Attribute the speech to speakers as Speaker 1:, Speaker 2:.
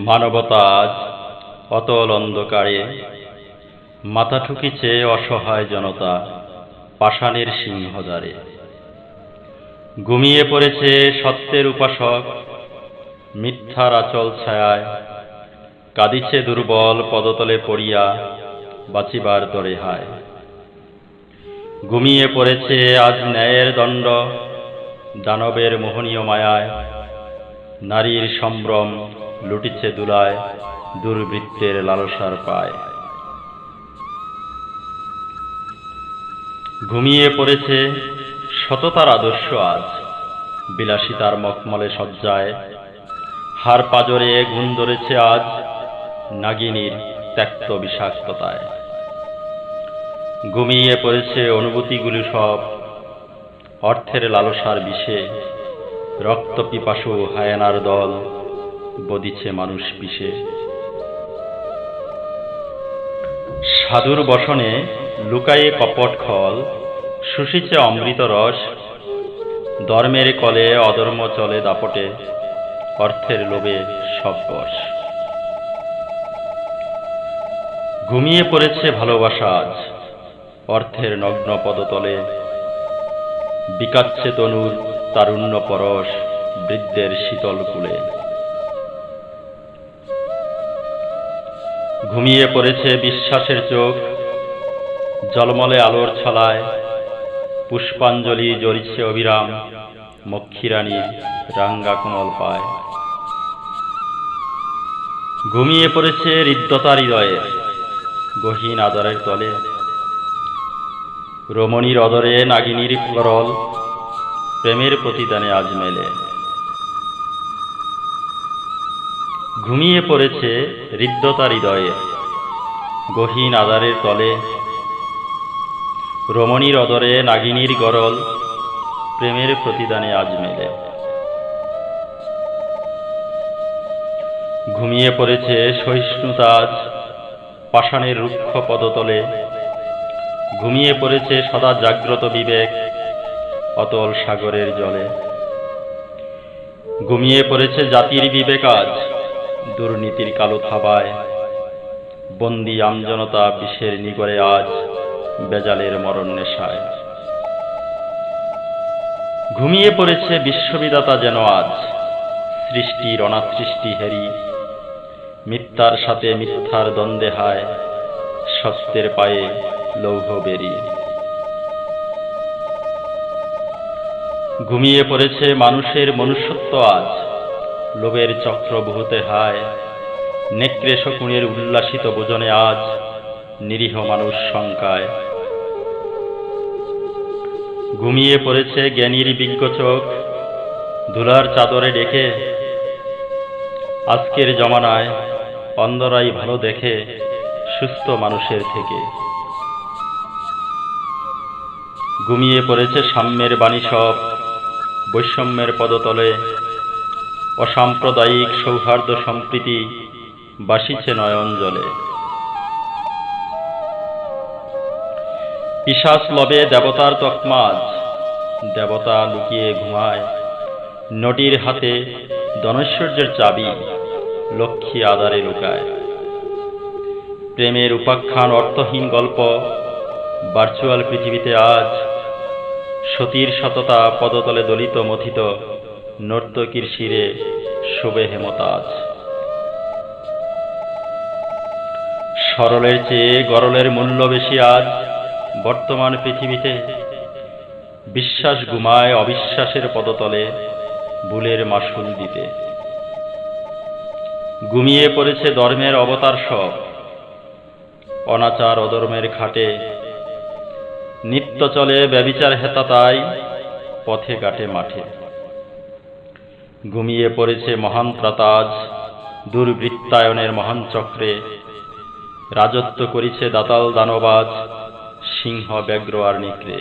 Speaker 1: মানবতা আজ অতল অন্ধকারে মাথা ঠুকিছে অসহায় জনতা পাষাণের সিংহদ্বারে। ঘুমিয়ে পড়েছে সত্যের উপাসক মিথ্যার আচল ছায়ায়, কাঁদিছে দুর্বল পদতলে পড়িয়া বাঁচিবার তরে হায়। ঘুমিয়ে পড়েছে আজ ন্যায়ের দণ্ড দানবের মোহনীয় মায়ায়, নারীর সম্ভ্রম লুটিছে দুলায় দুর্বৃত্তের লালসার পায়। ঘুমিয়ে পড়েছে সততার আদর্শ আজ বিলাসিতার মখমলে সজ্জায়, হার পাজরে গুণ ধরেছে আজ নাগিনীর ত্যক্ত বিষাক্ততায়। ঘুমিয়ে পড়েছে অনুভূতিগুলি সব অর্থের লালসার বিষে, রক্ত পিপাসু হায়েনার দল বদিছে মানুষ পিষে। সাধুর বসনে লুকায়ে কপট খল শুষিছে অমৃত রস, ধর্মের কলে অধর্ম চলে দাপটে অর্থের লোভে সব বশ। ঘুমিয়ে পড়েছে ভালোবাসা আজ অর্থের নগ্ন পদতলে, বিকাচ্ছে তনুর তারুণ্য পরশ বৃদ্ধের শীতল কুলে। ঘুমিয়ে পড়েছে বিশ্বাসের চোখ জলমলে আলোর ছলায়, পুষ্পাঞ্জলি জ্বলিছে অবিরাম মক্ষীরানীর রাঙ্গা কোমল পায়। ঘুমিয়ে পড়েছে হৃদ্যতার হৃদয়ে গহীন আদরের তলে, রমণীর অদরে নাগিনীর করল প্রেমের প্রতিদানে আজ মেলে। ঘুমিয়ে পড়েছে হৃদ্যতার হৃদয়ে গহীন আদারের তলে, রমণীর অদরে নাগিনীর গরল প্রেমের প্রতিদানে আজ মেলে। ঘুমিয়ে পড়েছে সহিষ্ণুতা আজ পাষাণের রুক্ষ পদতলে, ঘুমিয়ে পড়েছে সদা জাগ্রত বিবেক অতল সাগরের জলে। ঘুমিয়ে পড়েছে জাতির বিবেক আজ দুর্নীতির কালো থাবায়, বন্দী আমজনতা বিষের নিগড়ে আজ বেজালের মরণ নেশায়। ঘুমিয়ে পড়েছে বিশ্ববিধাতা যেন আজ সৃষ্টির অনাসৃষ্টি হেরি, মিথ্যার সাথে মিথ্যার দ্বন্দ্বে হায় সত্যের পায়ে লৌহ বেরি। ঘুমিয়ে পড়েছে মানুষের মনুষ্যত্ব আজ লোভের চক্র বহুতে হায়, নেকড়ে শকুনের উল্লাসিত ভোজনে আজ নিরীহ মানুষ শঙ্কায়। ঘুমিয়ে পড়েছে জ্ঞানীর বিজ্ঞ চোখ ধুলার চাদরে ডেকে, আজকের জমানায় অন্ধরাই ভালো দেখে সুস্থ মানুষের থেকে। ঘুমিয়ে পড়েছে সাম্যের বাণী সব বৈষম্যের পদতলে, অসাম্প্রদায়িক সৌহার্দ্য সম্প্রীতি বাসিছে নয়ন জলে। পিশাচ লবে দেবতার তকমা আজ দেবতা লুকিয়ে ঘুমায়, নদীর হাতে ধনৈশ্বর্যের চাবি লক্ষ্মী আধারে লুকায়। প্রেমের উপাখ্যান অর্থহীন গল্প ভার্চুয়াল পৃথিবীতে আজ সতীর সততা পদতলে দলিত মথিত নর্তকীর শিরে শোভে হেমতাজ। সরলের চেয়ে গরলের মূল্য বেশি আজ বর্তমান পৃথিবীতে, বিশ্বাস ঘুমায় অবিশ্বাসের পদতলে ভুলের মাসুল দিতে। ঘুমিয়ে পড়েছে ধর্মের অবতার সব অনাচার অধর্মের ঘাটে, নিত্য চলে ব্যভিচার হেতা তাই পথে ঘাটে মাঠে। ঘুমিয়ে পড়েছে মহান ত্রাতাজ দুর্বৃত্তায়নের মহান চক্রে, রাজত্ব করিছে দাতাল দানবাজ সিংহ ব্যাঘ্র আর নেকড়ে।